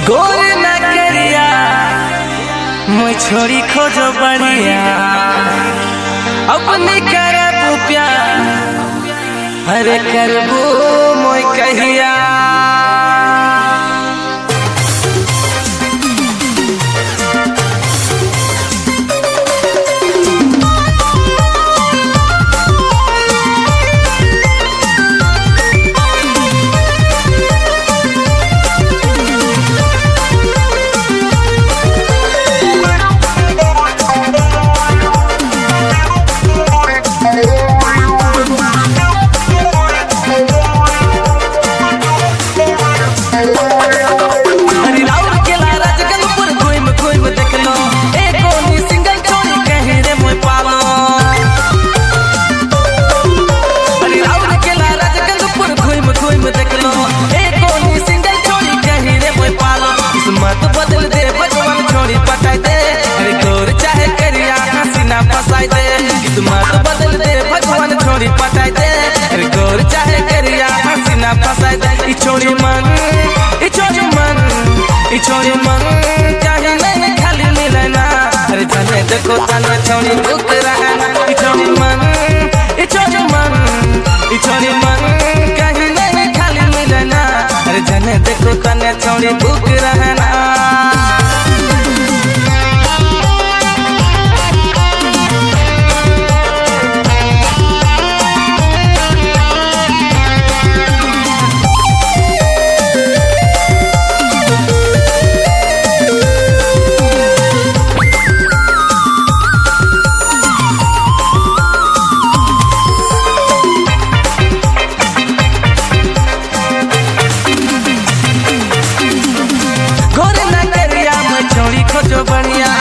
गोर न करिया मैं छोड़ी खोजो बढ़िया अपने करबू प्यार अरे करबू मोय कहिया किस्मत बदल दे भगवान छोड़ी पटाई दे गोर चाहे करिया हंसी ना फसाई दे ई छोड़ी मन चाहे नहीं खाली मिले ना अरे जाने देखो जाने छोड़ी रुक रहा ई छोड़ी मन कहीं नहीं खाली मिले ना अरे जाने देखो जाने छोड़ी रुक रहा ना